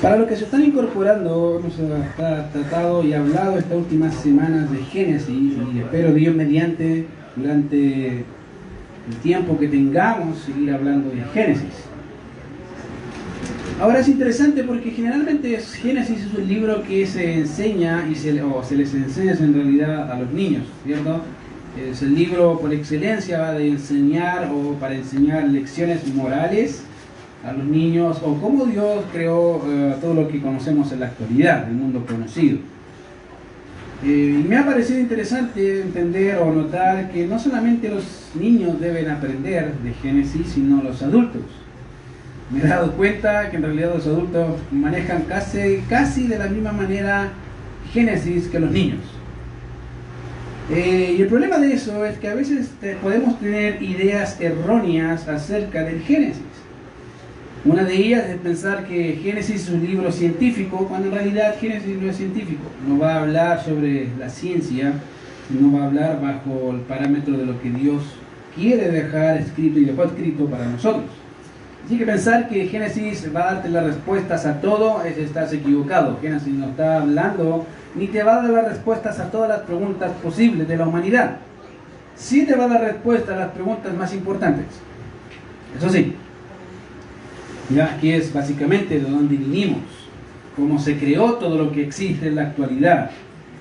Para los que se están incorporando, hemos tratado y hablado estas últimas semanas de Génesis y espero Dios mediante durante el tiempo que tengamos seguir hablando de Génesis. Ahora es interesante porque generalmente Génesis es un libro que se enseña y se les enseña en realidad a los niños, ¿cierto? Es el libro por excelencia de enseñar o para enseñar lecciones morales a los niños o cómo Dios creó todo lo que conocemos en la actualidad, el mundo conocido. Y me ha parecido interesante entender o notar que no solamente los niños deben aprender de Génesis, sino los adultos. Me he dado cuenta que en realidad los adultos manejan casi de la misma manera Génesis que los niños. Y el problema de eso es que a veces podemos tener ideas erróneas acerca del Génesis. Una de ellas es pensar que Génesis es un libro científico, cuando en realidad Génesis no es científico. No va a hablar sobre la ciencia, no va a hablar bajo el parámetro de lo que Dios quiere dejar escrito y dejó escrito para nosotros. Así que pensar que Génesis va a darte las respuestas a todo es estarse equivocado. Génesis no está hablando ni te va a dar las respuestas a todas las preguntas posibles de la humanidad. Sí te va a dar respuesta a las preguntas más importantes. Eso sí. Ya aquí es básicamente de dónde vinimos, cómo se creó todo lo que existe en la actualidad.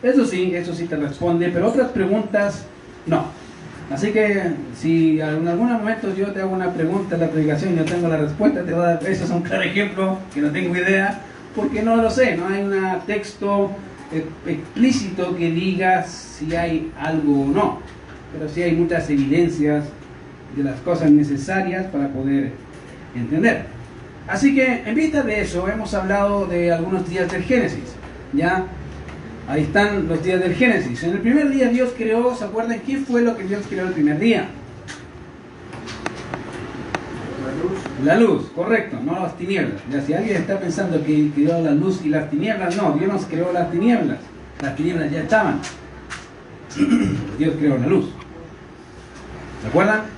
Eso sí te responde, pero otras preguntas no. Así que si en algún momento yo te hago una pregunta en la predicación y no tengo la respuesta, te voy a dar, eso es un claro ejemplo que no tengo idea, porque no lo sé, no hay un texto explícito que diga si hay algo o no, pero sí hay muchas evidencias de las cosas necesarias para poder entender. Así que en vista de eso hemos hablado de algunos días del Génesis. Ya, ahí están los días del Génesis. En el primer día Dios creó, ¿se acuerdan qué fue lo que Dios creó el primer día? La luz, correcto, no las tinieblas. Ya, si alguien está pensando que creó la luz y las tinieblas, no, Dios nos creó las tinieblas. Las tinieblas ya estaban. Dios creó la luz. ¿Se acuerdan?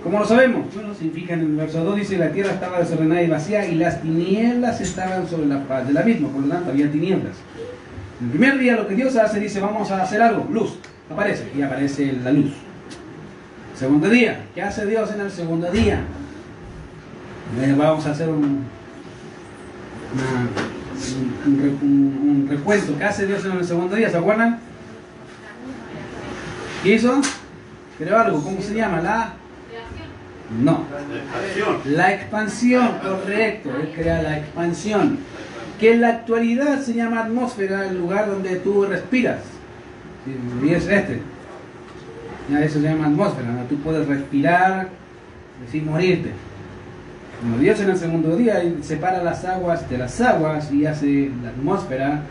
¿Cómo lo sabemos? Bueno, significa en el verso 2 dice: la tierra estaba desordenada y vacía y las tinieblas estaban sobre la faz de la misma, por lo tanto había tinieblas. En el primer día lo que Dios hace, dice: vamos a hacer algo, luz, aparece, y aparece la luz. Segundo día, ¿qué hace Dios en el segundo día? Vamos a hacer un recuento. ¿Qué hace Dios en el segundo día? ¿Se acuerdan? ¿Qué hizo? Creó algo, ¿cómo se llama? No. La expansión, correcto. Él crea la expansión. Que en la actualidad se llama atmósfera, el lugar donde tú respiras. Y es ya eso se llama atmósfera, donde tú puedes respirar sin morirte. Como Dios en el segundo día separa las aguas de las aguas y hace la atmósfera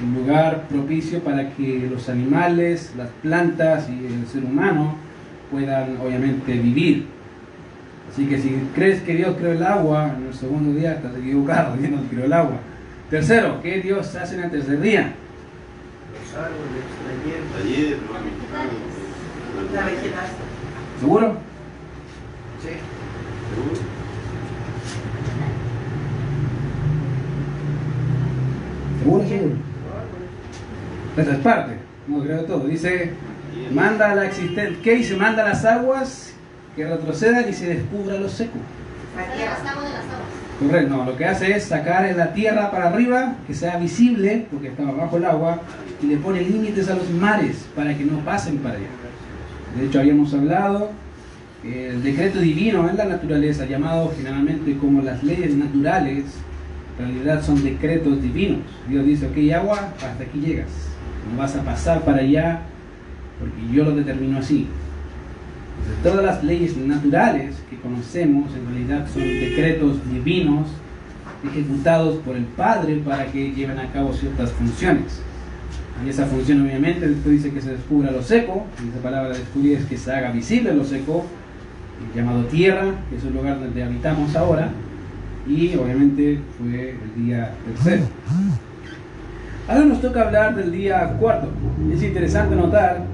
un lugar propicio para que los animales, las plantas y el ser humano puedan obviamente vivir. Así que si crees que Dios creó el agua en el segundo día, estás equivocado. Dios no creó el agua. Tercero, ¿qué Dios hace en el tercer día? Los árboles, la hierba, la vegetación. ¿Seguro? Sí. ¿Seguro? ¿Seguro? Esa es parte, no creo todo. Dice, manda la existencia. ¿Qué dice? Manda las aguas que retrocedan y se descubra lo seco. Correcto, no, lo que hace es sacar en la tierra para arriba, que sea visible, porque está bajo el agua, y le pone límites a los mares para que no pasen para allá. De hecho, habíamos hablado que el decreto divino en la naturaleza, llamado generalmente como las leyes naturales, en realidad son decretos divinos. Dios dice: ok, agua, hasta aquí llegas, no vas a pasar para allá, porque yo lo determino así. Entonces, todas las leyes naturales que conocemos en realidad son decretos divinos ejecutados por el Padre para que lleven a cabo ciertas funciones. Y esa función obviamente después dice que se descubra lo seco, y esa palabra descubrir es que se haga visible lo seco, llamado tierra, que es el lugar donde habitamos ahora, y obviamente fue el día tercero. Ahora nos toca hablar del día cuarto. Es interesante notar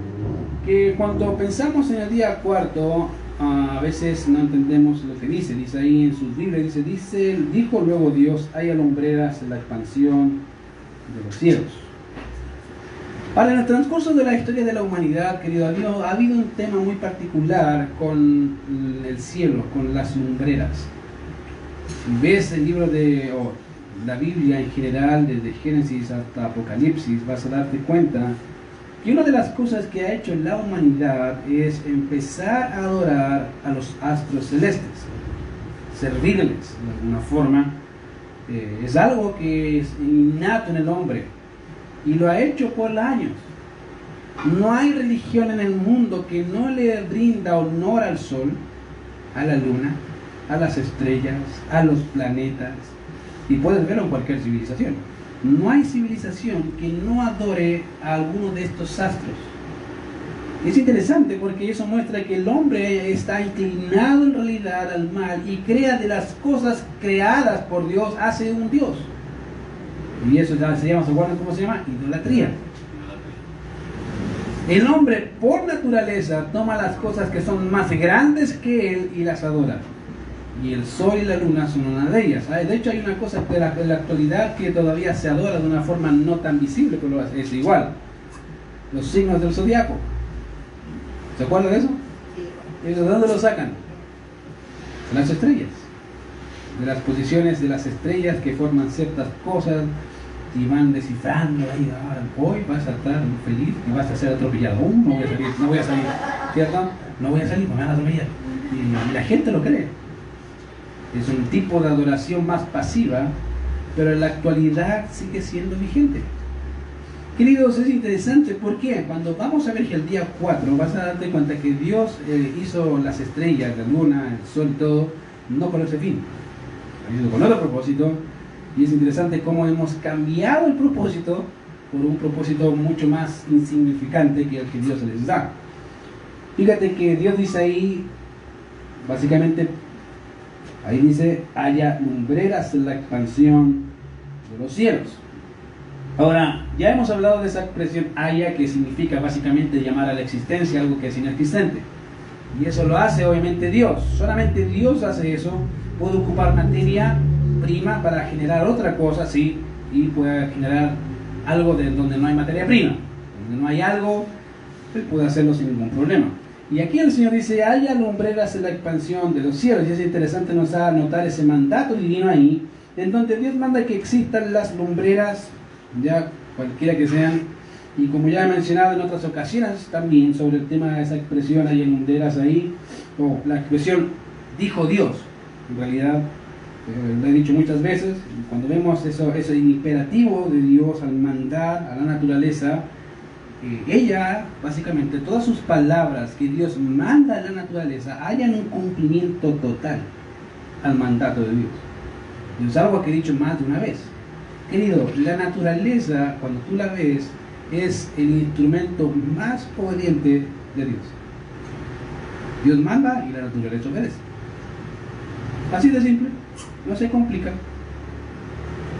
que cuando pensamos en el día cuarto, a veces no entendemos lo que dice. Dice ahí en sus Biblias, dijo luego Dios, haya lumbreras en la expansión de los cielos. Ahora, en el transcurso de la historia de la humanidad, querido, ha habido un tema muy particular con el cielo, con las lumbreras. Si ves el libro o la Biblia en general, desde Génesis hasta Apocalipsis, vas a darte cuenta que una de las cosas que ha hecho la humanidad es empezar a adorar a los astros celestes, servirles de alguna forma. Es algo que es innato en el hombre y lo ha hecho por años. No hay religión en el mundo que no le brinda honor al sol, a la luna, a las estrellas, a los planetas, y puedes verlo en cualquier civilización. No hay civilización que no adore a alguno de estos astros. Es interesante porque eso muestra que el hombre está inclinado en realidad al mal y crea de las cosas creadas por Dios, hace un Dios. Y eso ya se llama, ¿se acuerdan cómo se llama? Idolatría. El hombre por naturaleza toma las cosas que son más grandes que él y las adora. Y el sol y la luna son una de ellas. De hecho, hay una cosa en la actualidad que todavía se adora de una forma no tan visible, pero es igual. Los signos del zodiaco. ¿Se acuerdan de eso? ¿Y de dónde lo sacan? De las estrellas. De las posiciones de las estrellas que forman ciertas cosas y van descifrando ahí, hoy vas a estar feliz y vas a ser atropellado. No voy a salir, ¿cierto? No voy a salir, me van a atropellar. Y la gente lo cree. Es un tipo de adoración más pasiva, pero en la actualidad sigue siendo vigente. Queridos, es interesante porque cuando vamos a ver que el día 4 vas a darte cuenta que Dios hizo las estrellas, la luna, el sol y todo, no con ese fin, lo hizo con otro propósito. Y es interesante cómo hemos cambiado el propósito por un propósito mucho más insignificante que el que Dios les da. Fíjate que Dios dice ahí, básicamente, ahí dice, haya lumbreras en la expansión de los cielos. Ahora, ya hemos hablado de esa expresión haya, que significa básicamente llamar a la existencia algo que es inexistente. Y eso lo hace obviamente Dios. Solamente Dios hace eso. Puede ocupar materia prima para generar otra cosa, sí, y puede generar algo de donde no hay materia prima. Donde no hay algo, él puede hacerlo sin ningún problema. Y aquí el Señor dice, haya lumbreras en la expansión de los cielos. Y es interesante notar ese mandato divino ahí, en donde Dios manda que existan las lumbreras, ya cualquiera que sean. Y como ya he mencionado en otras ocasiones también sobre el tema de esa expresión, haya lumbreras ahí, o la expresión dijo Dios, en realidad lo he dicho muchas veces, cuando vemos ese imperativo de Dios al mandar a la naturaleza, ella, básicamente, todas sus palabras que Dios manda a la naturaleza, hayan un cumplimiento total al mandato de Dios. Y es algo que he dicho más de una vez. Querido, la naturaleza, cuando tú la ves, es el instrumento más obediente de Dios. Dios manda y la naturaleza obedece. Así de simple, no se complica.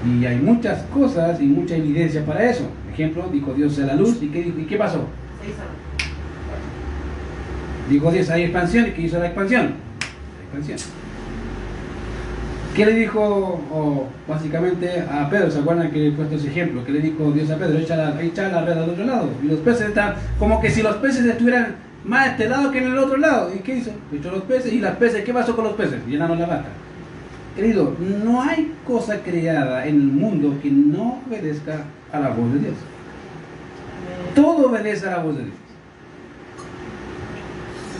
Y hay muchas cosas y mucha evidencia para eso. Ejemplo, dijo Dios a la luz, ¿y qué pasó? Se hizo. Dijo Dios, hay expansión, ¿y qué hizo la expansión? La expansión. ¿Qué le dijo básicamente a Pedro? ¿Se acuerdan que he puesto ese ejemplo? ¿Qué le dijo Dios a Pedro? Echa la red al otro lado. Y los peces están como que si los peces estuvieran más a este lado que en el otro lado. ¿Y qué hizo? Echó los peces. ¿Y las peces? ¿Qué pasó con los peces? Llenaron la vaca. Querido, no hay cosa creada en el mundo que no obedezca a la voz de Dios. Todo obedece a la voz de Dios.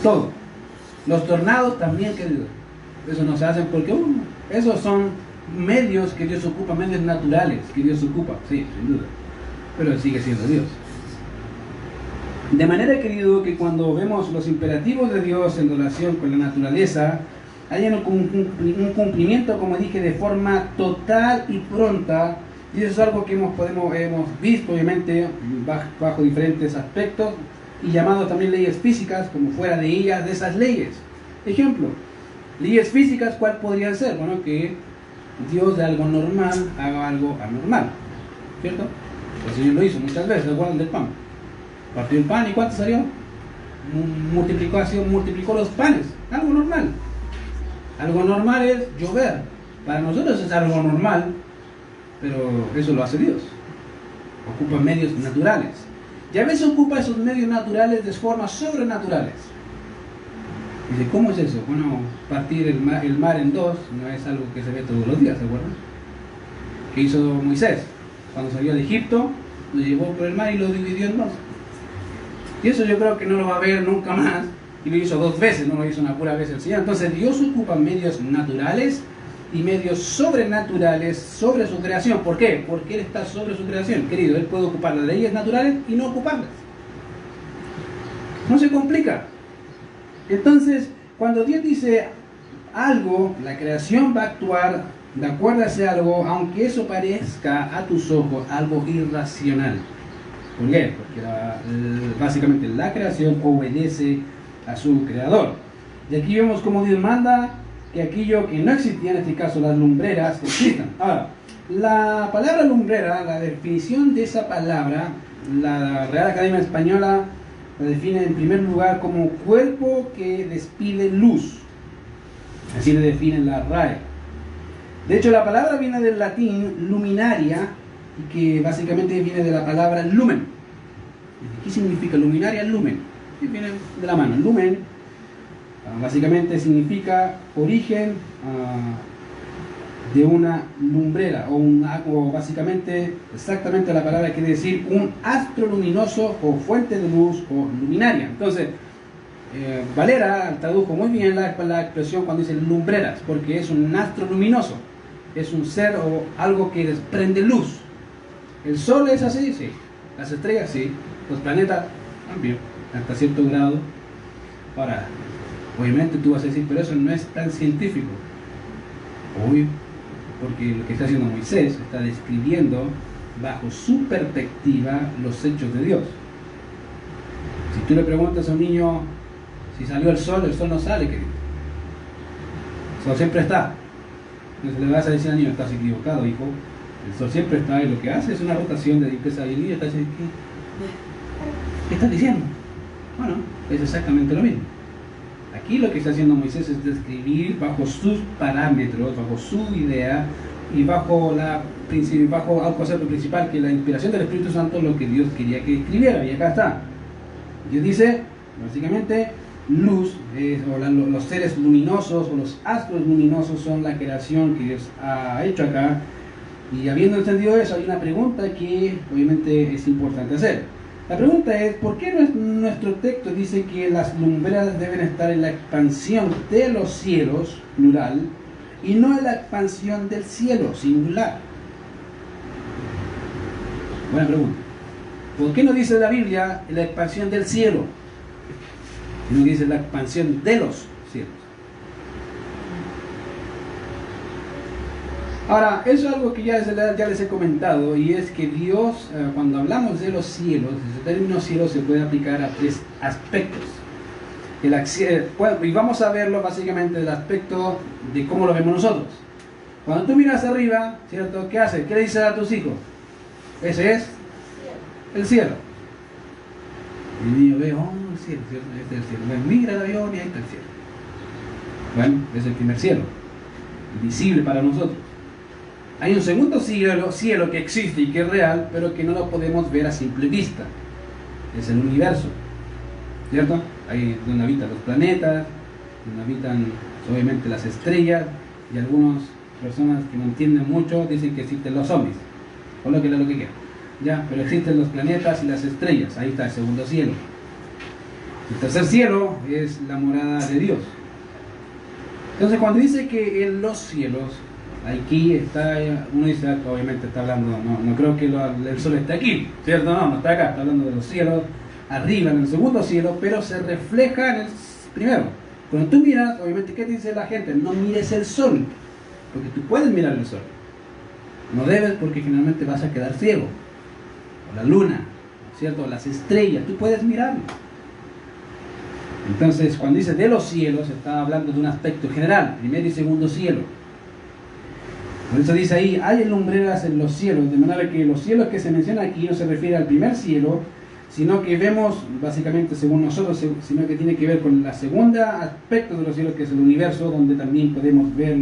Todo. Los tornados también, querido. Eso no se hacen porque esos son medios que Dios ocupa, medios naturales que Dios ocupa, sí, sin duda. Pero Él sigue siendo Dios. De manera, querido, que cuando vemos los imperativos de Dios en relación con la naturaleza, hay un cumplimiento, como dije, de forma total y pronta. Y eso es algo que hemos visto, obviamente, bajo diferentes aspectos y llamado también leyes físicas, como fuera de ellas, de esas leyes. Ejemplo, leyes físicas, ¿cuál podrían ser? Bueno, que Dios de algo normal haga algo anormal, ¿cierto? El Señor lo hizo muchas veces, ¿se acuerdan del pan? Partió el pan y ¿cuánto salió? multiplicó los panes, algo normal. Algo normal es llover. Para nosotros es algo normal, pero eso lo hace Dios. Ocupa medios naturales. Y a veces ocupa esos medios naturales de formas sobrenaturales. Dice, ¿cómo es eso? Bueno, partir el mar en dos no es algo que se ve todos los días, ¿se acuerdan? ¿Qué hizo Moisés? Cuando salió de Egipto, lo llevó por el mar y lo dividió en dos. Y eso yo creo que no lo va a ver nunca más. Y lo hizo 2 veces, no lo hizo una pura vez el Señor. Entonces Dios ocupa medios naturales y medios sobrenaturales sobre su creación. ¿Por qué? Porque Él está sobre su creación. Querido, Él puede ocupar las leyes naturales y no ocuparlas. No se complica. Entonces, cuando Dios dice algo, la creación va a actuar de acuerdo a ese algo, aunque eso parezca a tus ojos algo irracional. ¿Por qué? Porque básicamente la creación obedece a su creador. Y aquí vemos cómo Dios manda que aquello que no existía, en este caso las lumbreras, existan. Ahora, la palabra lumbrera, la definición de esa palabra, la Real Academia Española la define en primer lugar como cuerpo que despide luz. Así le define la RAE. De hecho, la palabra viene del latín luminaria, y que básicamente viene de la palabra lumen. ¿Qué significa luminaria? Lumen. Viene de la mano. Lumen básicamente significa origen de una lumbrera, o básicamente, exactamente la palabra quiere decir un astro luminoso o fuente de luz o luminaria. Entonces, Valera tradujo muy bien la expresión cuando dice lumbreras, porque es un astro luminoso, es un ser o algo que desprende luz. El sol es así, sí. Las estrellas, sí. Los planetas, también, hasta cierto grado. Ahora, obviamente tú vas a decir, pero eso no es tan científico. Obvio, porque lo que está haciendo Moisés está describiendo bajo su perspectiva los hechos de Dios. Si tú le preguntas a un niño si salió el sol no sale, querido. El sol siempre está. Entonces le vas a decir al niño, estás equivocado, hijo. El sol siempre está y lo que hace es una rotación de limpieza, y el niño está diciendo, ¿qué estás diciendo? Bueno, es exactamente lo mismo. Aquí lo que está haciendo Moisés es describir bajo sus parámetros, bajo su idea y bajo el concepto principal, que la inspiración del Espíritu Santo, lo que Dios quería que escribiera. Y acá está. Dios dice, básicamente, luz, los seres luminosos o los astros luminosos son la creación que Dios ha hecho acá. Y habiendo entendido eso, hay una pregunta que obviamente es importante hacer. La pregunta es, ¿por qué nuestro texto dice que las lumbreras deben estar en la expansión de los cielos, plural, y no en la expansión del cielo, singular? Buena pregunta. ¿Por qué no dice la Biblia la expansión del cielo? Y no dice la expansión de los cielos. Ahora, eso es algo que ya les he comentado, y es que Dios, cuando hablamos de los cielos, el término cielo se puede aplicar a 3 aspectos. Y vamos a verlo básicamente del aspecto de cómo lo vemos nosotros. Cuando tú miras arriba, ¿cierto? ¿Qué haces? ¿Qué le dices a tus hijos? Ese es el cielo. Y el niño ve, el cielo, ¿cierto? Este es el cielo. Bueno, mira el avión y ahí está el cielo. Bueno, es el primer cielo, visible para nosotros. Hay un segundo cielo que existe y que es real, pero que no lo podemos ver a simple vista. Es el universo, ¿cierto? Ahí donde habitan los planetas, donde habitan obviamente las estrellas, y algunas personas que no entienden mucho dicen que existen los zombies. Colóquenle lo que quieran. Ya, pero existen los planetas y las estrellas. Ahí está el segundo cielo. El tercer cielo es la morada de Dios. Entonces, cuando dice que en los cielos, aquí está, uno dice, obviamente está hablando, no creo que el sol esté aquí, ¿cierto? No está acá, está hablando de los cielos, arriba en el segundo cielo, pero se refleja en el primero. Cuando tú miras, obviamente, ¿qué dice la gente? No mires el sol, porque tú puedes mirar el sol. No debes, porque finalmente vas a quedar ciego. O la luna, ¿cierto? Las estrellas, tú puedes mirarlo. Entonces, cuando dice de los cielos, está hablando de un aspecto general, primer y segundo cielo. Por eso dice ahí, hay lumbreras en los cielos, de manera que los cielos que se mencionan aquí no se refiere al primer cielo, sino que vemos, básicamente según nosotros, sino que tiene que ver con la segunda aspecto de los cielos, que es el universo, donde también podemos ver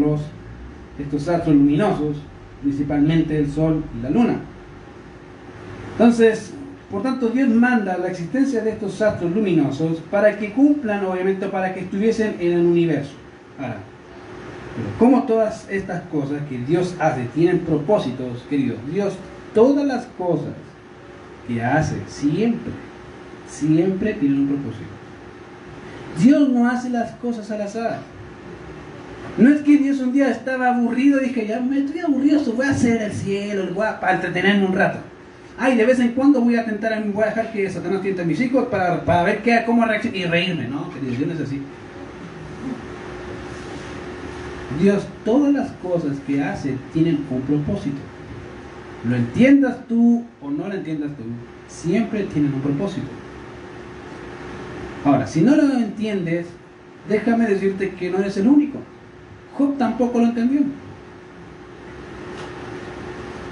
estos astros luminosos, principalmente el Sol y la Luna. Entonces, por tanto, Dios manda la existencia de estos astros luminosos para que cumplan, obviamente, para que estuviesen en el universo. Ahora, pero como todas estas cosas que Dios hace tienen propósitos, queridos, Dios, todas las cosas que hace siempre tienen un propósito. Dios no hace las cosas al azar. No es que Dios un día estaba aburrido y dije, ya me estoy aburrido, voy a hacer el cielo, para entretenerme un rato. Ay, de vez en cuando voy a dejar que Satanás tiente a mis hijos para ver cómo reaccionan y reírme, ¿no? Querido, Dios no es así. Dios, todas las cosas que hace tienen un propósito. Lo entiendas tú o no lo entiendas tú, siempre tienen un propósito. Ahora, si no lo entiendes, déjame decirte que no eres el único. Job tampoco lo entendió.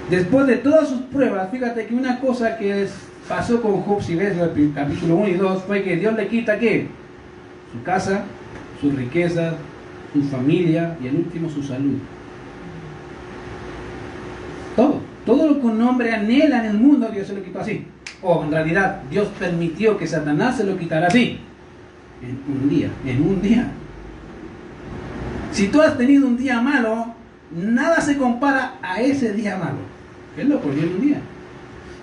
Después de todas sus pruebas, fíjate que una cosa que pasó con Job, si ves el capítulo 1 y 2, fue que Dios le quita ¿qué? Su casa, sus riquezas, su familia y al último su salud. Todo lo que un hombre anhela en el mundo, Dios se lo quitó así. O en realidad, Dios permitió que Satanás se lo quitara así. En un día. Si tú has tenido un día malo, nada se compara a ese día malo. Él lo ocurrió en un día.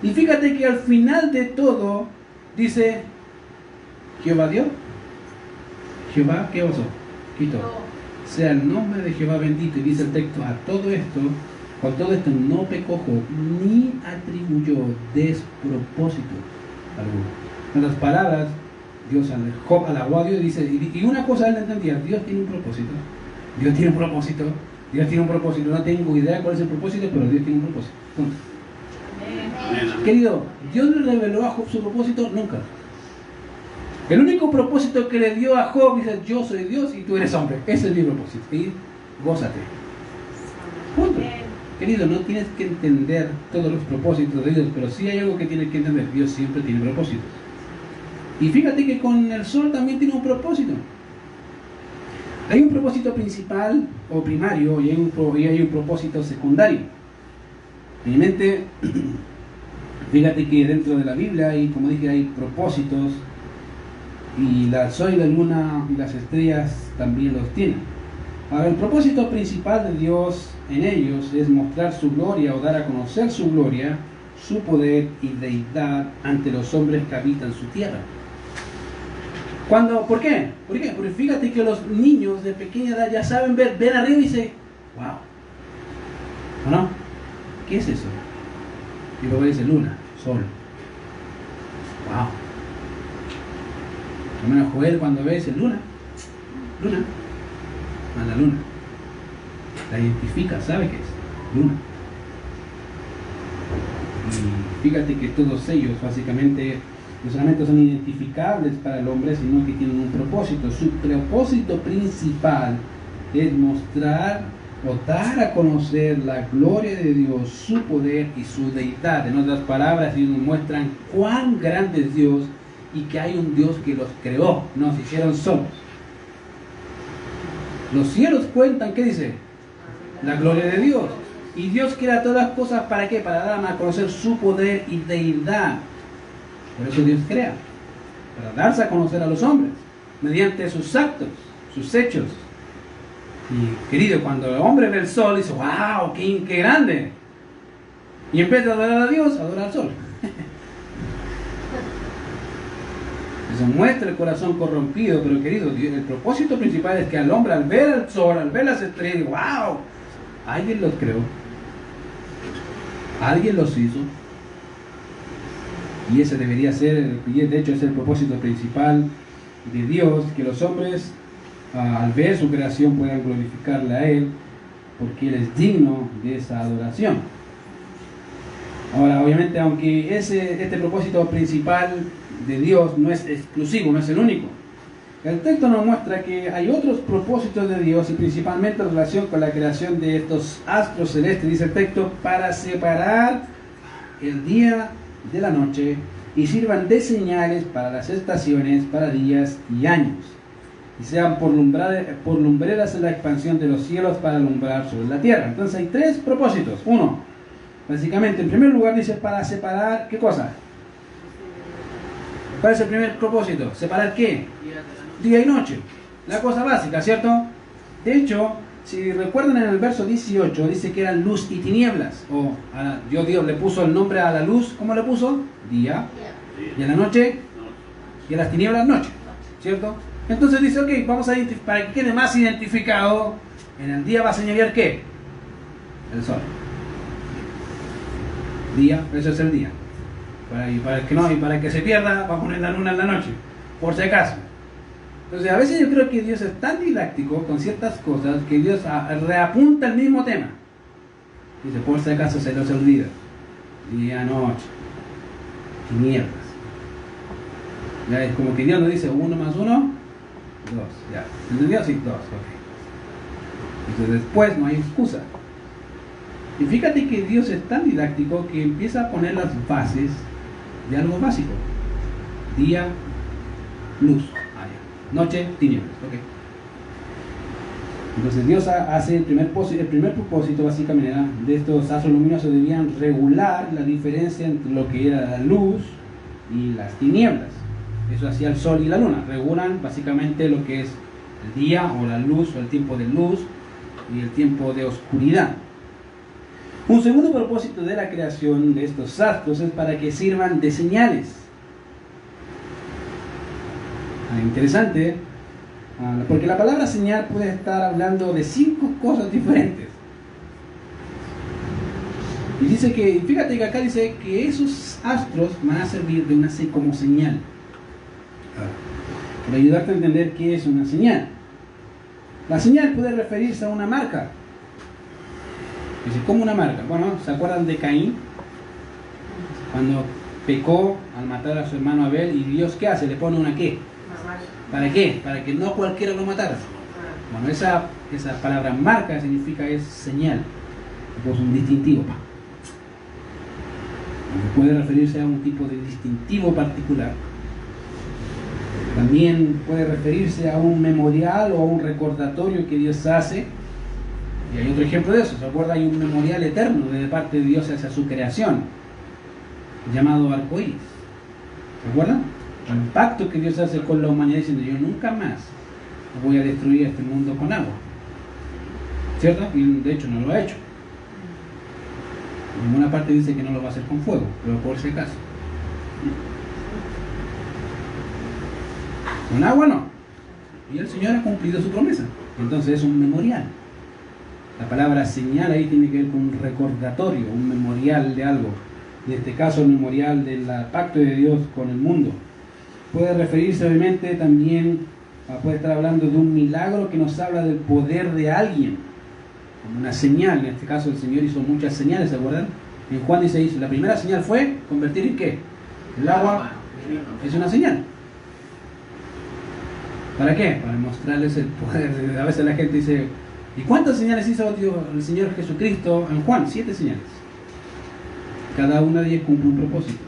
Y fíjate que al final de todo, dice, Jehová dio. Jehová, ¿qué pasó? Quitó. Sea el nombre de Jehová bendito. Y dice el texto, con todo esto no pecó Job, ni atribuyó despropósito alguno. En las palabras, Dios Job alabó a Dios y dice, y una cosa él entendía, Dios tiene un propósito. Dios tiene un propósito. Dios tiene un propósito. No tengo idea cuál es el propósito, pero Dios tiene un propósito. Punto. Querido, ¿Dios le reveló a Job su propósito? Nunca. El único propósito que le dio a Job dice, yo soy Dios y tú eres hombre. Ese es mi propósito. Y gózate. Punto. Querido, no tienes que entender todos los propósitos de Dios, pero sí hay algo que tienes que entender. Dios siempre tiene propósitos. Y fíjate que con el sol también tiene un propósito. Hay un propósito principal o primario y hay un propósito secundario. En mi mente, fíjate que dentro de la Biblia hay, como dije, hay propósitos y el sol y la luna y las estrellas también los tienen. Ahora, el propósito principal de Dios en ellos es mostrar su gloria o dar a conocer su gloria, su poder y deidad ante los hombres que habitan su tierra. ¿Por qué? Porque fíjate que los niños de pequeña edad ya saben ven arriba y dicen, wow. ¿O no? ¿Qué es eso? Y luego dice luna, sol. Wow. Por lo menos Joel cuando ve dice luna. La luna. La identifica, sabe qué es. Luna. Y fíjate que todos ellos básicamente no solamente son identificables para el hombre, sino que tienen un propósito. Su propósito principal es mostrar o dar a conocer la gloria de Dios, su poder y su deidad. En otras palabras, ellos nos muestran cuán grande es Dios y que hay un Dios que los creó, nos hicieron solos. Los cielos cuentan, ¿qué dice? La gloria de Dios. Y Dios crea todas las cosas, ¿para qué? Para dar a conocer su poder y deidad. Por eso Dios crea, para darse a conocer a los hombres, mediante sus actos, sus hechos. Y querido, cuando el hombre ve el sol, dice, wow, qué grande. Y en vez de adorar a Dios, adora al sol. Eso muestra el corazón corrompido, pero querido, el propósito principal es que al hombre, al ver el sol, al ver las estrellas, dice, wow, alguien los creó, alguien los hizo. Y ese debería ser, y de hecho es el propósito principal de Dios, que los hombres al ver su creación puedan glorificarle a Él, porque Él es digno de esa adoración. Ahora, obviamente, aunque este propósito principal de Dios no es exclusivo, no es el único, el texto nos muestra que hay otros propósitos de Dios, y principalmente en relación con la creación de estos astros celestes, dice el texto, para separar el día de la noche y sirvan de señales para las estaciones, para días y años, y sean por lumbreras en la expansión de los cielos para alumbrar sobre la tierra. Entonces hay tres propósitos. Uno, básicamente, en primer lugar dice para separar, ¿qué cosa? ¿Cuál es el primer propósito? ¿Separar qué? Día y noche. La cosa básica, ¿cierto? De hecho, si recuerdan en el verso 18, dice que eran luz y tinieblas. O Dios le puso el nombre a la luz, ¿cómo le puso? Día. Y a la noche, y a las tinieblas, noche. ¿Cierto? Entonces dice, ok, vamos a identificar, para que quede más identificado, en el día va a señalar ¿qué? El sol. Día, eso es el día. Para que se pierda, va a poner la luna en la noche, por si acaso. Entonces a veces yo creo que Dios es tan didáctico con ciertas cosas que Dios reapunta el mismo tema. Dice, por si acaso se los olvida. Día, noche, tinieblas. Ya es como que Dios nos dice 1 más 1, 2. Ya, ¿entendió? Sí, 2, ok. Entonces después no hay excusa. Y fíjate que Dios es tan didáctico que empieza a poner las bases de algo básico. Día, luz. Noche, tinieblas. Okay. Entonces Dios hace el primer propósito básicamente de estos astros luminosos, debían regular la diferencia entre lo que era la luz y las tinieblas. Eso hacía el sol y la luna. Regulan básicamente lo que es el día o la luz o el tiempo de luz y el tiempo de oscuridad. Un segundo propósito de la creación de estos astros es para que sirvan de señales. Interesante, porque la palabra señal puede estar hablando de 5 cosas diferentes. Y dice que, fíjate que acá dice que esos astros van a servir como señal. Para ayudarte a entender qué es una señal. La señal puede referirse a una marca. Dice, ¿cómo una marca? Bueno, ¿se acuerdan de Caín? Cuando pecó al matar a su hermano Abel, y Dios ¿qué hace? Le pone una ¿qué? ¿Para qué? Para que no cualquiera lo matara. Bueno, esa palabra marca significa es señal, es un distintivo. Puede referirse a un tipo de distintivo particular. También puede referirse a un memorial o a un recordatorio que Dios hace. Y hay otro ejemplo de eso. ¿Se acuerda? Hay un memorial eterno de parte de Dios hacia su creación, llamado arcoíris. ¿Se acuerdan? El pacto que Dios hace con la humanidad diciendo, yo nunca más voy a destruir este mundo con agua. ¿Cierto? Y de hecho no lo ha hecho. En ninguna parte dice que no lo va a hacer con fuego, pero por si acaso. Con agua no. Y el Señor ha cumplido su promesa. Entonces es un memorial. La palabra señal ahí tiene que ver con un recordatorio, un memorial de algo. En este caso el memorial del pacto de Dios con el mundo. Puede referirse obviamente también, puede estar hablando de un milagro que nos habla del poder de alguien, como una señal. En este caso el Señor hizo muchas señales, ¿se acuerdan? En Juan dice, la primera señal fue convertir en ¿qué? El agua es una señal. ¿Para qué? Para mostrarles el poder. A veces la gente dice, ¿y cuántas señales hizo el Señor Jesucristo en Juan? 7 señales. Cada una de ellas cumple un propósito.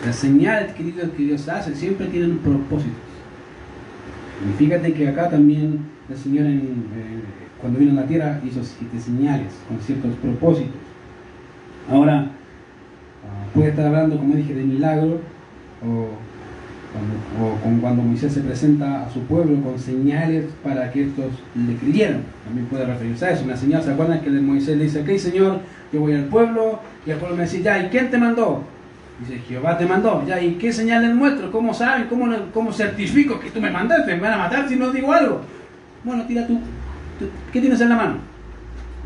Las señales, queridos, que Dios hace siempre tienen un propósito. Y fíjate que acá también el Señor cuando vino a la tierra hizo 7 señales con ciertos propósitos. Ahora, puede estar hablando, como dije, de milagro, o cuando Moisés se presenta a su pueblo con señales para que estos le creyeran. También puede referirse a eso. Una señal, ¿se acuerdan que Moisés le dice, ok Señor, yo voy al pueblo, y el pueblo me dice, ya, ¿y quién te mandó? Dice, Jehová te mandó. Ya, ¿y qué señal les muestro? ¿Cómo saben? ¿Cómo certifico que tú me mandaste? ¿Me van a matar si no digo algo? Bueno, tira tú. ¿Qué tienes en la mano?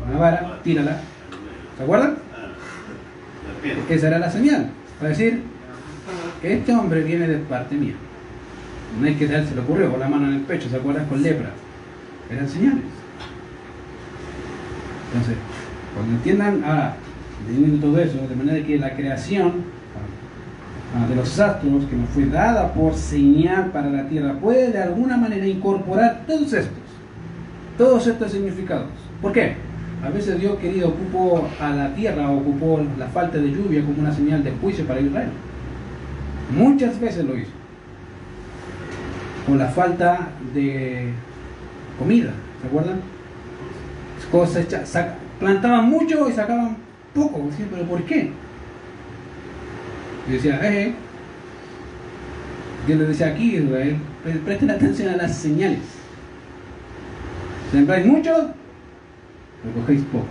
Una vara, tírala. ¿Se acuerdan? Esa era la señal. Para decir, que este hombre viene de parte mía. No es que a él se le ocurrió con la mano en el pecho, ¿se acuerdan? Con lepra. Eran señales. Entonces, cuando entiendan, teniendo todo eso, de manera que la creación de los astros que nos fue dada por señal para la tierra puede de alguna manera incorporar todos estos significados. ¿Por qué? A veces Dios, querido, ocupó a la tierra, ocupó la falta de lluvia como una señal de juicio para Israel. Muchas veces lo hizo. O la falta de comida, ¿se acuerdan? Plantaban mucho y sacaban poco. ¿Sí? ¿Pero por qué? Y decía, Dios les decía aquí, Israel, presten atención a las señales. Sembráis mucho, recogéis poco.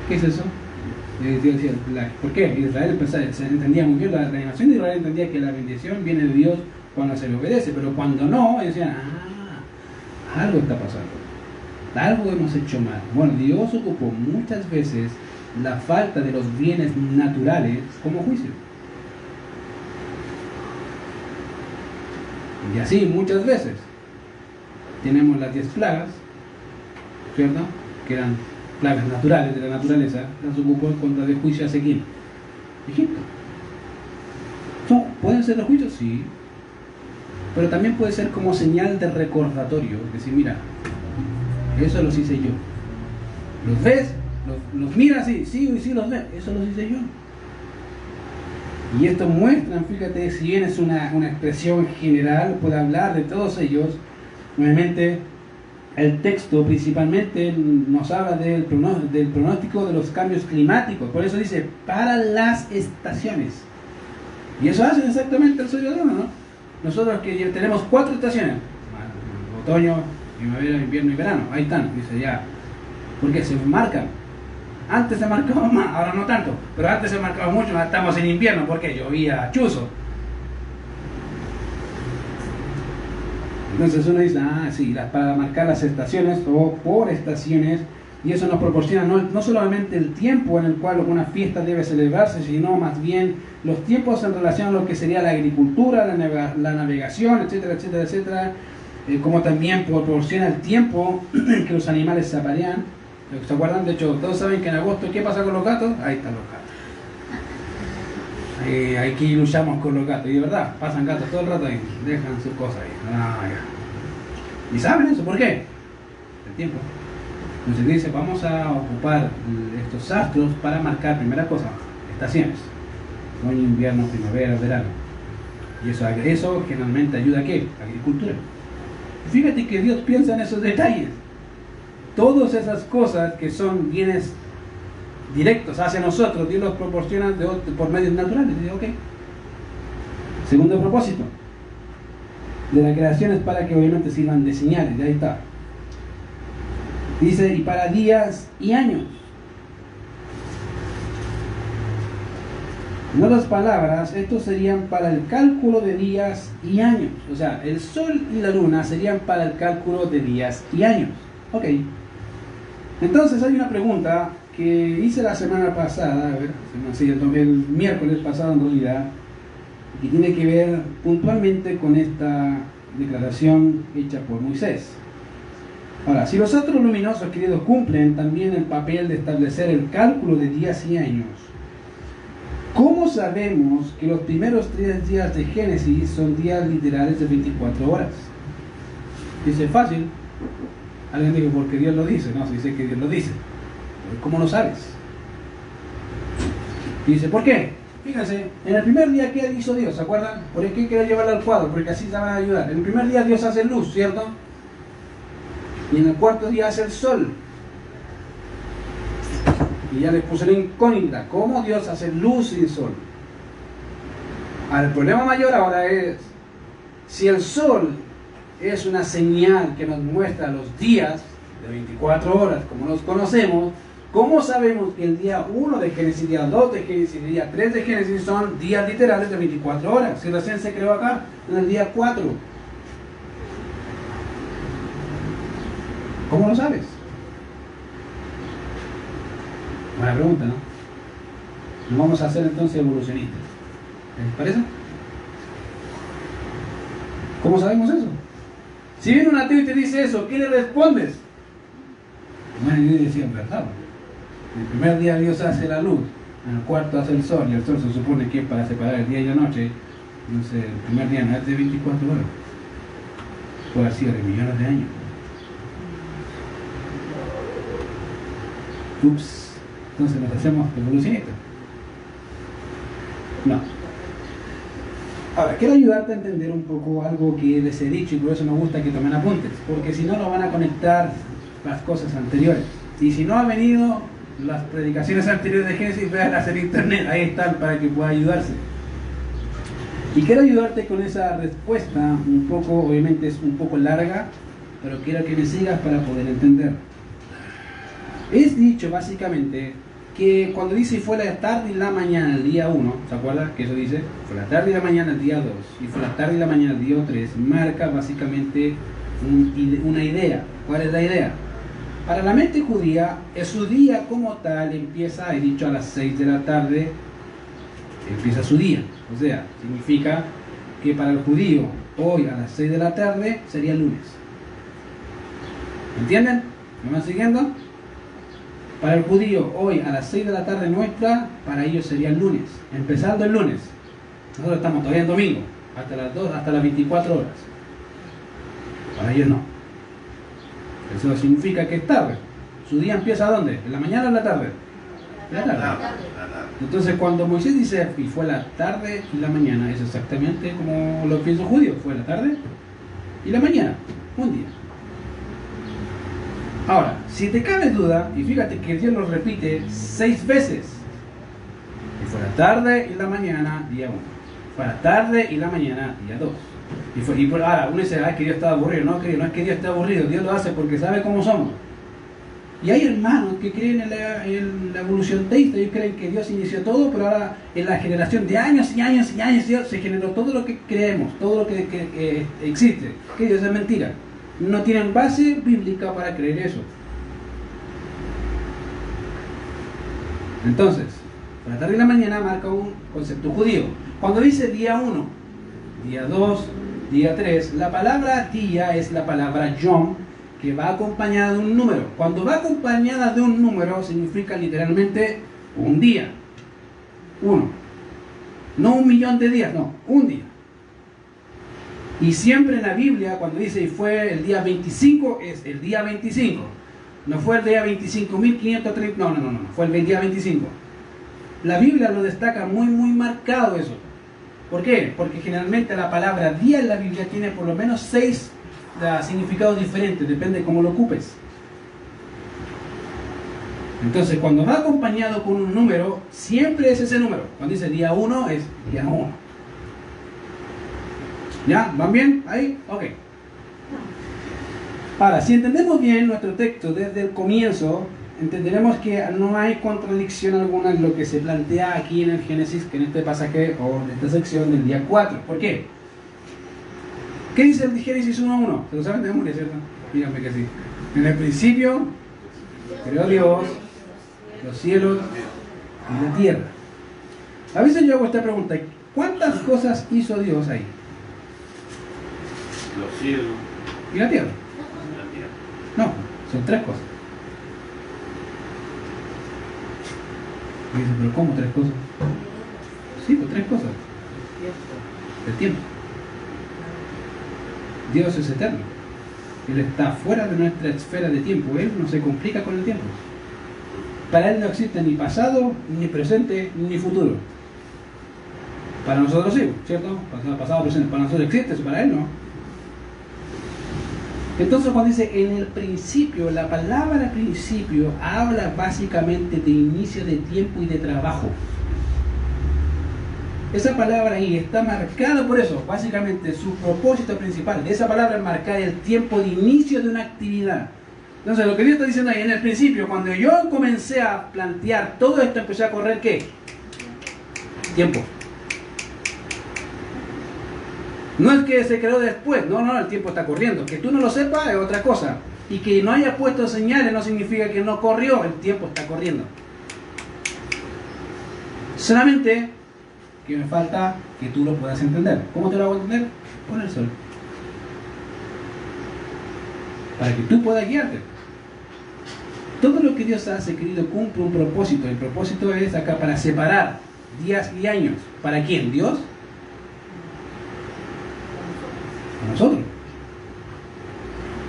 ¿Qué es eso? Dios decía, ¿por qué? Israel se entendía muy bien, la nación de Israel entendía que la bendición viene de Dios cuando se le obedece, pero cuando no, decían, algo está pasando, algo hemos hecho mal. Bueno, Dios ocupó muchas veces la falta de los bienes naturales como juicio. Y así muchas veces tenemos las 10 plagas, ¿cierto? Que eran plagas naturales de la naturaleza, las ocupó en contra de juicio hacia quién? Egipto. ¿Pueden ser los juicios? Sí. Pero también puede ser como señal de recordatorio, decir, mira, eso los hice yo. ¿Los ves? ¿Los miras? Sí, los ves. Eso los hice yo. Y esto muestra, fíjate, si bien es una expresión general, puede hablar de todos ellos. Nuevamente, el texto principalmente nos habla del pronóstico de los cambios climáticos. Por eso dice, para las estaciones. Y eso hace exactamente el sueño de uno, ¿no? Nosotros que tenemos 4 estaciones, otoño, primavera, invierno y verano, ahí están, dice ya. Porque se marcan. Antes se marcaba más, ahora no tanto, pero antes se marcaba mucho, ahora estamos en invierno porque llovía chuzo. Entonces uno dice, sí, para marcar las estaciones o por estaciones, y eso nos proporciona no solamente el tiempo en el cual una fiesta debe celebrarse, sino más bien los tiempos en relación a lo que sería la agricultura, la navegación, etcétera, etcétera, etcétera, como también proporciona el tiempo en que los animales se aparean. ¿Se acuerdan? De hecho, todos saben que en agosto, ¿qué pasa con los gatos? Ahí están los gatos. Aquí luchamos con los gatos, y de verdad, pasan gatos todo el rato ahí, dejan sus cosas ahí. ¿Y saben eso? ¿Por qué? El tiempo. Entonces dice, vamos a ocupar estos astros para marcar, primera cosa, estaciones. Otoño, invierno, primavera, verano. Y eso generalmente ayuda a ¿qué? Agricultura. Fíjate que Dios piensa en esos detalles. Todas esas cosas que son bienes directos hacia nosotros, Dios los proporciona por medios naturales. Dice, ok. Segundo propósito de la creación es para que obviamente sirvan de señales. Y ahí está. Dice, y para días y años. En otras palabras, estos serían para el cálculo de días y años. O sea, el sol y la luna serían para el cálculo de días y años. Ok. Entonces hay una pregunta que hice la semana pasada, el miércoles pasado en realidad, que tiene que ver puntualmente con esta declaración hecha por Moisés. Ahora, si los astros luminosos, queridos, cumplen también el papel de establecer el cálculo de días y años, ¿cómo sabemos que los primeros 3 días de Génesis son días literales de 24 horas? Dice, fácil. Alguien dijo, porque Dios lo dice. No, se dice que Dios lo dice. Pero ¿cómo lo sabes? Y dice, ¿por qué? Fíjense, en el primer día, ¿qué hizo Dios? ¿Se acuerdan? ¿Por qué quiero llevarlo al cuadro? Porque así se van a ayudar. En el primer día Dios hace luz, ¿cierto? Y en el cuarto día hace el sol. Y ya les puse la incógnita. ¿Cómo Dios hace luz sin sol? El problema mayor ahora es, si el sol es una señal que nos muestra los días de 24 horas, como los conocemos, ¿cómo sabemos que el día 1 de Génesis, día 2 de Génesis, día 3 de Génesis son días literales de 24 horas? Si recién se creó acá, en el día 4. ¿Cómo lo sabes? Buena pregunta, ¿no? Nos vamos a hacer entonces evolucionistas. ¿Les parece? ¿Cómo sabemos eso? Si viene un ateo y te dice eso, ¿qué le respondes? Bueno, yo decía, ¿verdad? El primer día Dios hace la luz, en el cuarto hace el sol, y el sol se supone que es para separar el día y la noche. Entonces, el primer día no es de 24 horas, puede haber sido de millones de años. Ups, entonces nos hacemos evolucionistas. No. Ahora, quiero ayudarte a entender un poco algo que les he dicho y por eso me gusta que tomen apuntes, porque si no, no van a conectar las cosas anteriores. Y si no ha venido las predicaciones anteriores de Génesis, véanlas en internet, ahí están para que pueda ayudarse. Y quiero ayudarte con esa respuesta un poco, obviamente es un poco larga, pero quiero que me sigas para poder entender. Es dicho básicamente que cuando dice fue la tarde y la mañana el día 1, ¿se acuerda? Que eso dice, fue la tarde y la mañana el día 2 y fue la tarde y la mañana el día 3, marca básicamente una idea. ¿Cuál es la idea? Para la mente judía, su día como tal empieza, he dicho, a las 6 de la tarde, empieza su día. O sea, significa que para el judío, hoy a las 6 de la tarde sería el lunes. ¿Entienden? ¿Me van siguiendo? Para el judío, hoy a las 6 de la tarde nuestra, para ellos sería el lunes, empezando el lunes. Nosotros estamos todavía en domingo, hasta las 2, hasta las 24 horas. Para ellos no. Eso significa que es tarde. ¿Su día empieza ¿dónde? ¿En la mañana o en la tarde? En la tarde. Entonces cuando Moisés dice, y fue la tarde y la mañana, es exactamente como lo piensa el judío, fue la tarde y la mañana, un día. Ahora, si te cabe duda, y fíjate que Dios lo repite 6 veces, y fue la tarde y la mañana, día 1, fue la tarde y la mañana, día 2. Ahora, uno dice, ay, que Dios está aburrido. No, querido, no es que Dios esté aburrido, Dios lo hace porque sabe cómo somos. Y hay hermanos que creen en la evolución teísta, ellos creen que Dios inició todo, pero ahora en la generación de años y años y años Dios se generó todo lo que creemos, todo lo que existe, que Dios es mentira. No tienen base bíblica para creer eso. Entonces, la tarde y la mañana marca un concepto judío. Cuando dice día 1, día 2, día 3, la palabra día es la palabra yom, que va acompañada de un número. Cuando va acompañada de un número, significa literalmente un día. 1. No 1.000.000 de días, no, un día. Y siempre en la Biblia, cuando dice fue el día 25, es el día 25. No fue el día 25.530, no, fue el día 25. La Biblia lo destaca muy marcado eso. ¿Por qué? Porque generalmente la palabra día en la Biblia tiene por lo menos 6 significados diferentes, depende de cómo lo ocupes. Entonces, cuando va acompañado con un número, siempre es ese número. Cuando dice día 1, es día 1. ¿Ya? ¿Van bien? ¿Ahí? Ok. Ahora, si entendemos bien nuestro texto desde el comienzo, entenderemos que no hay contradicción alguna en lo que se plantea aquí en el Génesis, que en este pasaje o en esta sección del día 4. ¿Por qué? ¿Qué dice el Génesis 1.1? ¿Se lo saben de memoria, cierto? Díganme que sí. En el principio creó Dios los cielos y la tierra. A veces yo hago esta pregunta: ¿cuántas cosas hizo Dios ahí? Los cielos ¿Y la tierra? y la tierra. No, son 3 cosas. Y dice, ¿pero cómo 3 cosas? Sí, pues 3 cosas. El tiempo. Dios es eterno. Él está fuera de nuestra esfera de tiempo. Él no se complica con el tiempo. Para Él no existe ni pasado, ni presente, ni futuro. Para nosotros sí, ¿cierto? Pasado, presente. Para nosotros existe, eso para Él no. Entonces cuando dice en el principio, la palabra principio habla básicamente de inicio de tiempo y de trabajo. Esa palabra ahí está marcada por eso, básicamente su propósito principal de esa palabra es marcar el tiempo de inicio de una actividad. Entonces lo que Dios está diciendo ahí en el principio, cuando yo comencé a plantear todo esto, empecé a correr ¿qué? Tiempo. No es que se creó después, no, el tiempo está corriendo. Que tú no lo sepas es otra cosa. Y que no haya puesto señales no significa que no corrió, el tiempo está corriendo. Solamente que me falta que tú lo puedas entender. ¿Cómo te lo hago entender? Con el sol. Para que tú puedas guiarte. Todo lo que Dios hace, querido, cumple un propósito. El propósito es acá para separar días y años. ¿Para quién? ¿Dios? A nosotros.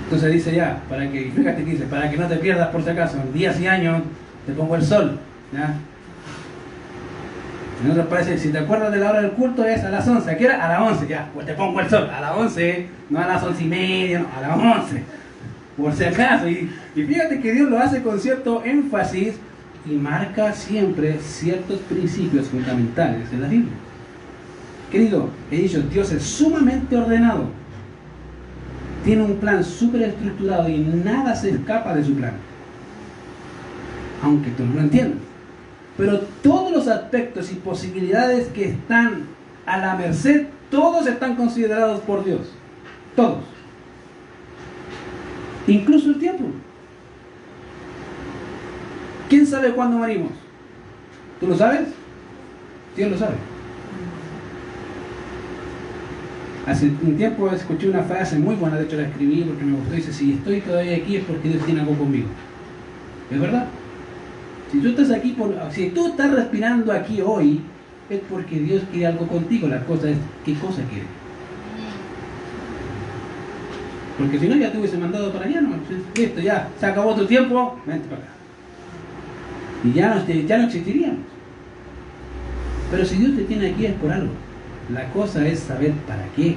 Entonces dice ya, fíjate que dice, para que no te pierdas por si acaso, en días y años, te pongo el sol. ¿Ya? En otras parece, si te acuerdas de la hora del culto es a las 11. ¿A qué hora? A las 11, ya. Pues te pongo el sol. A las 11, no a las 11:30, no, a las 11. Por si acaso. Y fíjate que Dios lo hace con cierto énfasis y marca siempre ciertos principios fundamentales en la Biblia. Querido, he dicho, Dios es sumamente ordenado. Tiene un plan súper estructurado y nada se escapa de su plan. Aunque tú no lo entiendas. Pero todos los aspectos y posibilidades que están a la merced, todos están considerados por Dios. Todos. Incluso el tiempo. ¿Quién sabe cuándo morimos? ¿Tú lo sabes? Dios lo sabe. Hace un tiempo escuché una frase muy buena, de hecho la escribí porque me gustó. Dice, si estoy todavía aquí es porque Dios tiene algo conmigo. ¿Es verdad? Si tú estás aquí, si tú estás respirando aquí hoy, es porque Dios quiere algo contigo. La cosa es, ¿qué cosa quiere? Porque si no, ya te hubiese mandado para allá, ¿no? Listo, ya, se acabó tu tiempo, vente para acá. Y ya no existiríamos. Pero si Dios te tiene aquí es por algo. La cosa es saber para qué.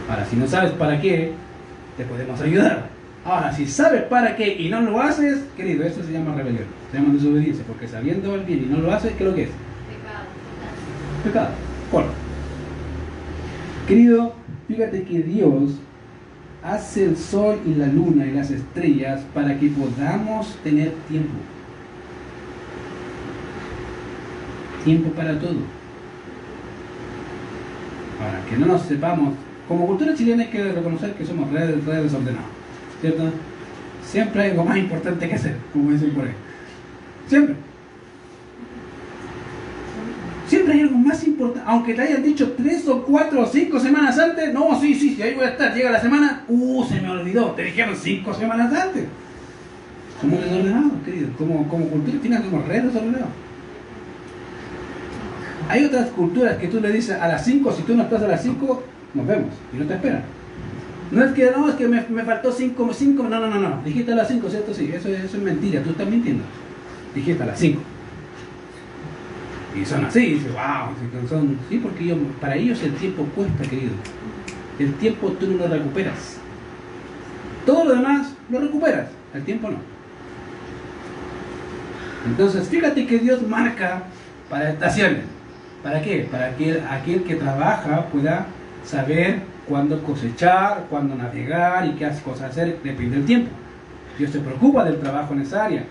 Ahora, si no sabes para qué, te podemos ayudar. Ahora, si sabes para qué y no lo haces, querido, eso se llama rebelión, se llama desobediencia, porque sabiendo el bien y no lo haces, ¿qué es lo que es? Pecado. Pecado. Bueno. Querido, fíjate que Dios hace el sol y la luna y las estrellas para que podamos tener tiempo. Tiempo para todo. Ahora, que no nos sepamos, como cultura chilena hay que reconocer que somos redes desordenados. ¿Cierto? Siempre hay algo más importante que hacer, como dicen por ahí. Siempre. Siempre hay algo más importante. Aunque te hayan dicho 3 o 4 o 5 semanas antes, no, sí, ahí voy a estar. Llega la semana, se me olvidó. Te dijeron 5 semanas antes. Somos desordenados, queridos. Como cultura chilena somos redes desordenados. Hay otras culturas que tú le dices a las 5, si tú no estás a las 5, nos vemos y no te esperan. No es que me faltó 5, no. Dijiste a las 5, ¿cierto? Sí, eso es mentira, tú estás mintiendo. Dijiste a las 5. Y son así, y dices, wow, sí, porque para ellos el tiempo cuesta, querido. El tiempo tú no lo recuperas. Todo lo demás lo recuperas, el tiempo no. Entonces, fíjate que Dios marca para estaciones. ¿Para qué? Para que aquel que trabaja pueda saber cuándo cosechar, cuándo navegar y qué cosas hacer, depende del tiempo. Dios se preocupa del trabajo en esa área.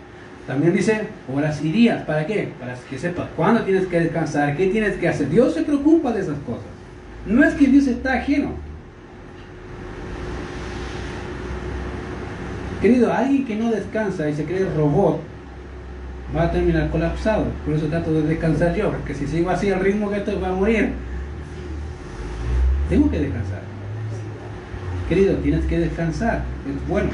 También dice horas y días. ¿Para qué? Para que sepas cuándo tienes que descansar, qué tienes que hacer. Dios se preocupa de esas cosas. No es que Dios está ajeno. Querido, alguien que no descansa y se cree robot va a terminar colapsado. Por eso trato de descansar yo, porque si sigo así al ritmo que estoy voy a morir. Tengo que descansar. Querido, tienes que descansar. Es bueno.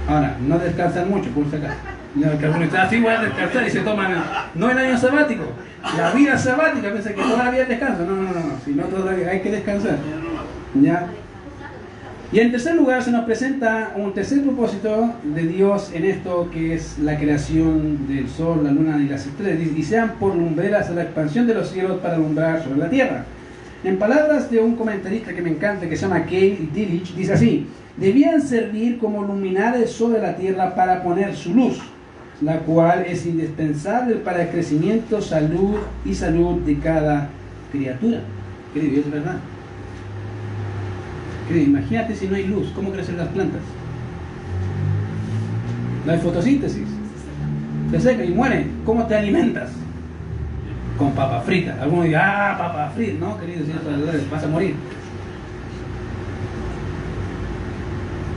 Ahora, no descansan mucho, por si acaso. No, que algunos dicen, así voy a descansar y se toman, no el año sabático, la vida sabática, piensa que toda la vida es descanso. No. Si no, todavía hay que descansar. ¿Ya? Y en tercer lugar se nos presenta un tercer propósito de Dios en esto que es la creación del sol, la luna y las estrellas. Y sean por lumbreras a la expansión de los cielos para alumbrar sobre la tierra. En palabras de un comentarista que me encanta, que se llama Cale Tillich, dice así: debían servir como luminares sobre la tierra para poner su luz, la cual es indispensable para el crecimiento, salud de cada criatura. Querido, es verdad. Querido, imagínate si no hay luz, ¿cómo crecen las plantas? No hay fotosíntesis. Se seca y muere. ¿Cómo te alimentas? Con papa frita. Algunos dicen, papa frita. No, querido, si no vas a morir.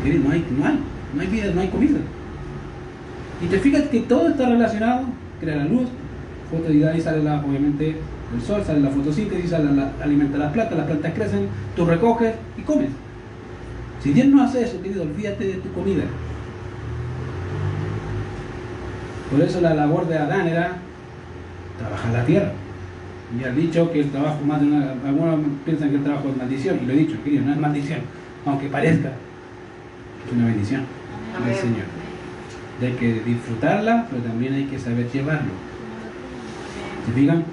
Querido, no hay vida, no hay comida. Y te fijas que todo está relacionado. Crea la luz, y de ahí sale obviamente el sol, sale la fotosíntesis, alimenta las plantas crecen, tú recoges y comes. Si Dios no hace eso, querido, olvídate de tu comida. Por eso la labor de Adán era trabajar la tierra. Y has dicho que el trabajo más de una... Algunos piensan que el trabajo es maldición, y lo he dicho, querido, no es maldición, aunque parezca, es una bendición. del Señor. Hay que disfrutarla, pero también hay que saber llevarlo. ¿Se fijan?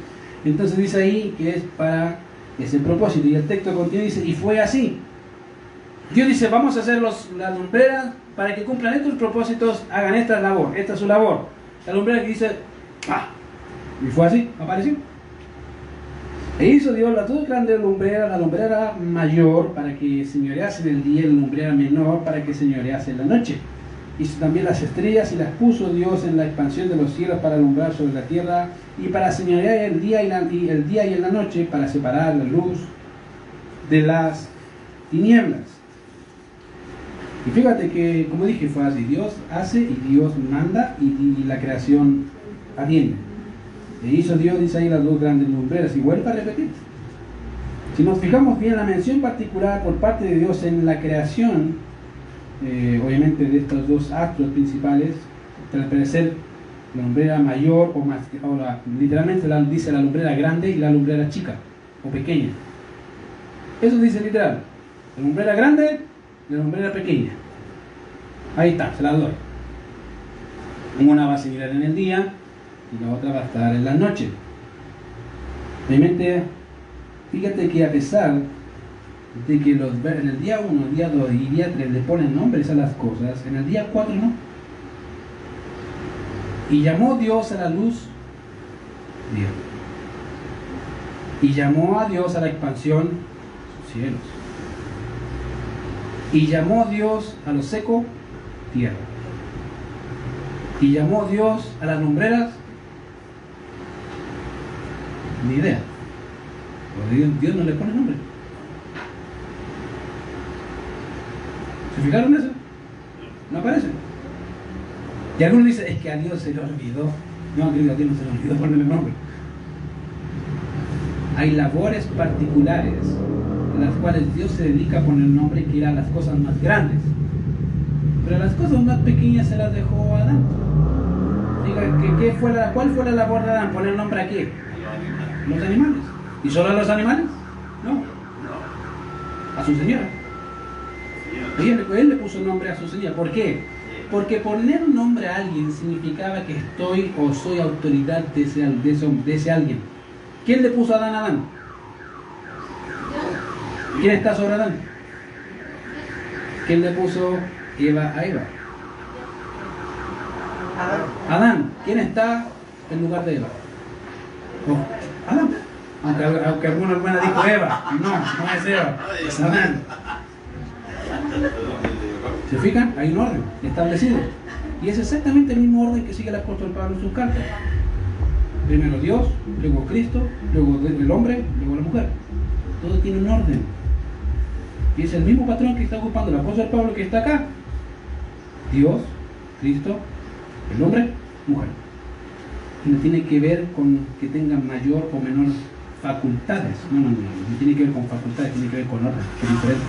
Entonces dice ahí que es para ese propósito. Y el texto continúa y dice, y fue así. Dios dice, vamos a hacer las lumbreras para que cumplan estos propósitos, hagan esta labor, esta es su labor. La lumbrera que dice, ¡ah! Y fue así, apareció. E hizo Dios las dos grandes lumbreras, la lumbrera mayor para que señorease en el día y la lumbrera menor para que señorease en la noche. Hizo también las estrellas y las puso Dios en la expansión de los cielos para alumbrar sobre la tierra y para señorear el día y en la noche, para separar la luz de las tinieblas. Y fíjate que, como dije, fue así. Dios hace y Dios manda y la creación atiende. E hizo Dios, dice ahí, las dos grandes lumbreras. Y vuelve a repetir. Si nos fijamos bien, la mención particular por parte de Dios en la creación, obviamente de estos dos actos principales, al parecer la lumbrera mayor o más, literalmente dice la lumbrera grande y la lumbrera chica o pequeña. Eso dice literal. La lumbrera grande y la lumbrera pequeña. Ahí está, se las doy. Una va a señalar en el día y la otra va a estar en la noche. Obviamente, fíjate que a pesar de que en el día 1, día 2 y día 3 le ponen nombres a las cosas, en el día 4 no. Y llamó Dios a la luz día. Y llamó a Dios a la expansión cielos. Y llamó Dios a lo seco tierra. Y llamó Dios a las lumbreras ni idea. Porque Dios no le pone nombre. ¿Se fijaron eso? No aparece. Y algunos dicen, es que a Dios se le olvidó. No, querido, a Dios no se le olvidó ponerle nombre. Hay labores particulares en las cuales Dios se dedica a poner nombre, que eran las cosas más grandes. Pero las cosas más pequeñas se las dejó a Adán. Diga, ¿cuál fue la labor de Adán? ¿Poner nombre a qué? Los animales. ¿Y solo a los animales? No. A su señora. Él le puso nombre a su señora. ¿Por qué? Porque poner un nombre a alguien significaba que estoy o soy autoridad de ese alguien. ¿Quién le puso a Adán? ¿Quién está sobre Adán? ¿Quién le puso Eva a Eva? Adán. ¿Quién está en lugar de Eva? Oh, Adán. Aunque alguna hermana dijo Eva. No es Eva, es Adán. ¿Se fijan? Hay un orden establecido. Y es exactamente el mismo orden que sigue el apóstol Pablo en sus cartas. Primero Dios, luego Cristo, luego el hombre, luego la mujer. Todo tiene un orden. Y es el mismo patrón que está ocupando el apóstol Pablo que está acá. Dios, Cristo, el hombre, mujer. Y no tiene que ver con que tengan mayor o menor facultades. No tiene que ver con facultades, tiene que ver con orden, que es diferente.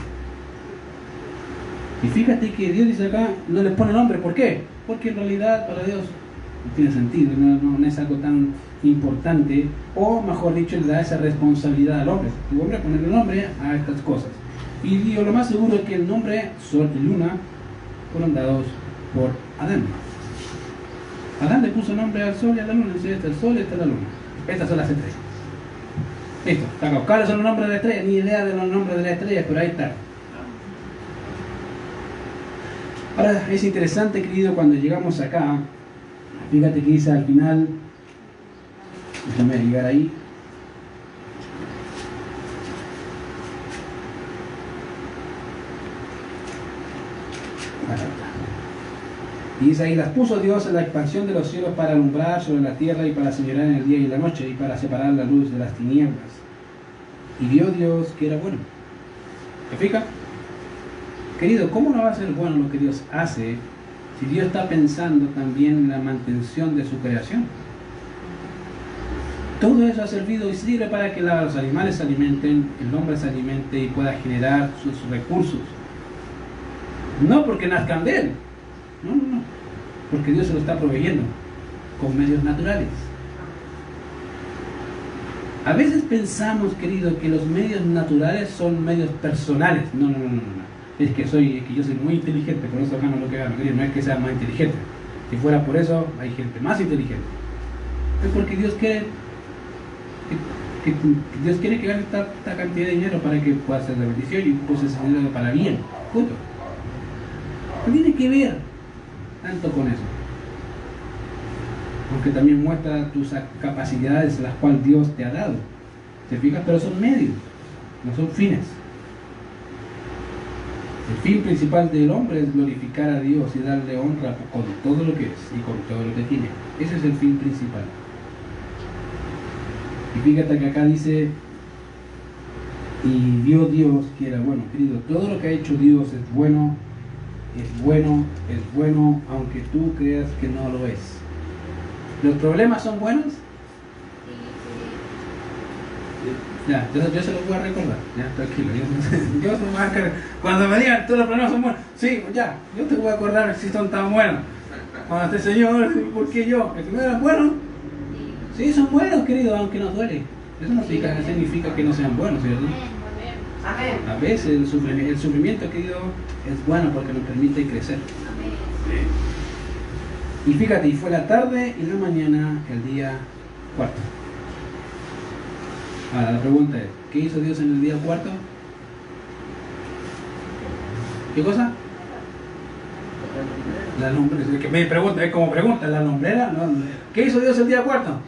Y fíjate que Dios dice acá, no les pone nombre. ¿Por qué? Porque en realidad para Dios no tiene sentido, no es algo tan importante, o mejor dicho, le da esa responsabilidad al hombre. El hombre ponerle nombre a estas cosas. Y digo, lo más seguro es que el nombre Sol y Luna fueron dados por Adán. Adán le puso nombre al Sol y a la Luna. Dice, este es el Sol, esta es la Luna. Estas son las estrellas. Listo, está acá. ¿Cuáles son los nombres de las estrellas? Ni idea de los nombres de las estrellas, pero ahí está. Ahora es interesante, querido, cuando llegamos acá, fíjate que dice al final, déjame llegar ahí. Y dice ahí, las puso Dios en la expansión de los cielos para alumbrar sobre la tierra y para señorear en el día y en la noche y para separar la luz de las tinieblas. Y vio Dios que era bueno. ¿Te fijas? Querido, ¿cómo no va a ser bueno lo que Dios hace si Dios está pensando también en la mantención de su creación? Todo eso ha servido y sirve para que los animales se alimenten, el hombre se alimente y pueda generar sus recursos. No porque nazcan de él, no, porque Dios se lo está proveyendo con medios naturales. A veces pensamos, querido, que los medios naturales son medios personales. No. es que yo soy muy inteligente, por eso gano lo que gano. No es que sea más inteligente. Si fuera por eso, hay gente más inteligente. Es porque Dios quiere que gane esta cantidad de dinero para que pueda hacer la bendición y pueda ese dinero para bien. Punto. No tiene que ver tanto con eso. Porque también muestra tus capacidades, las cuales Dios te ha dado. ¿Te fijas? Pero son medios, no son fines. El fin principal del hombre es glorificar a Dios y darle honra con todo lo que es y con todo lo que tiene. Ese es el fin principal. Y fíjate que acá dice, y vio Dios que era bueno. Querido, todo lo que ha hecho Dios es bueno, es bueno, es bueno, aunque tú creas que no lo es. ¿Los problemas son buenos? Ya, yo se los voy a recordar. Ya, tranquilo. Yo se los voy a acordar. Cuando me digan todos los problemas son buenos, sí, ya, yo te voy a acordar si son tan buenos. Cuando esté Señor, ¿por qué yo? ¿Que no eran buenos? Sí, son buenos, querido, aunque nos duele. Eso no significa que no sean buenos, ¿cierto? Amén. A veces el sufrimiento, querido, es bueno porque nos permite crecer. Amén. Y fíjate, y fue la tarde y la mañana el día cuarto. Ahora la pregunta es, ¿qué hizo Dios en el día cuarto? ¿Qué cosa? La lumbrera. Que me pregunta, es como pregunta, ¿la lumbrera? No. ¿Qué hizo Dios el día cuarto?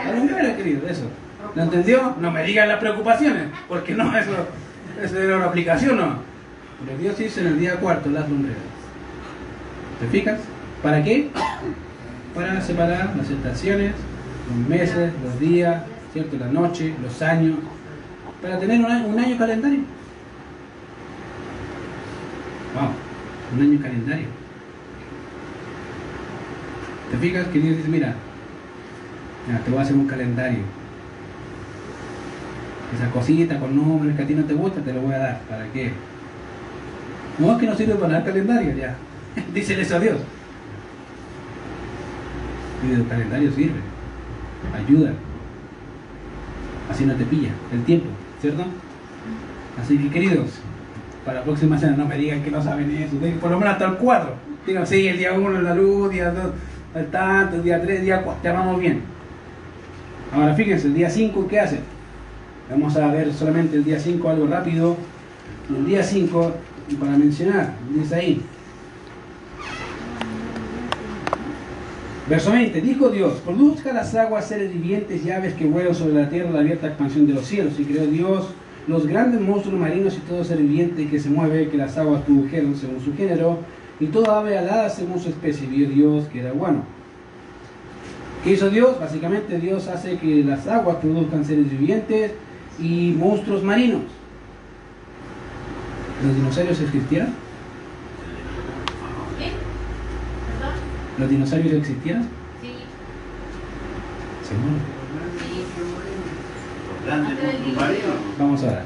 La lumbrera, querido, eso. ¿Lo entendió? No me digan las preocupaciones, porque no, eso era una aplicación, no. Pero Dios hizo en el día cuarto las lumbreras. ¿Te fijas? ¿Para qué? Para separar las estaciones, los meses, los días, ¿cierto? La noche, los años, para tener un año calendario. Wow, un año calendario. ¿Te fijas que Dios dice, mira, te voy a hacer un calendario? Esa cosita con números que a ti no te gusta, te lo voy a dar. ¿Para qué? No, es que no sirve para dar calendario, ya. Dísele eso a Dios. Y el calendario sirve, ayuda, así no te pilla el tiempo, ¿cierto? Así que, queridos, para la próxima semana no me digan que no saben eso, por lo menos hasta el 4. Digan, sí, el día 1 la luz, día 2 el tanto, el día 3, el día 4, ya vamos bien. Ahora fíjense, el día 5, ¿qué hace? Vamos a ver solamente el día 5, algo rápido. El día 5, para mencionar, dice ahí. Verso 20, dijo Dios, produzca las aguas seres vivientes y aves que vuelan sobre la tierra, la abierta expansión de los cielos. Y creó Dios los grandes monstruos marinos y todo ser viviente que se mueve, que las aguas produjeron según su género, y toda ave alada según su especie. Vio Dios que era bueno. ¿Qué hizo Dios? Básicamente Dios hace que las aguas produzcan seres vivientes y monstruos marinos. ¿Los dinosaurios existieron? ¿Los dinosaurios existieron? Sí. ¿Seguro? Los grandes monstruos marinos. Vamos a orar.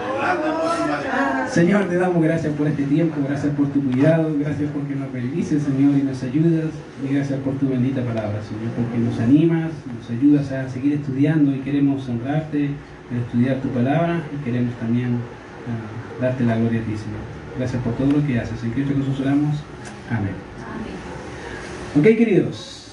Los grandes monstruos marinos. Señor, te damos gracias por este tiempo, gracias por tu cuidado, gracias porque nos bendices, Señor, y nos ayudas, y gracias por tu bendita palabra, Señor, porque nos animas, nos ayudas a seguir estudiando y queremos honrarte, estudiar tu palabra y queremos también darte la gloria a ti, Señor. Gracias por todo lo que haces. En Cristo Jesús oramos. Amén. Ok, queridos.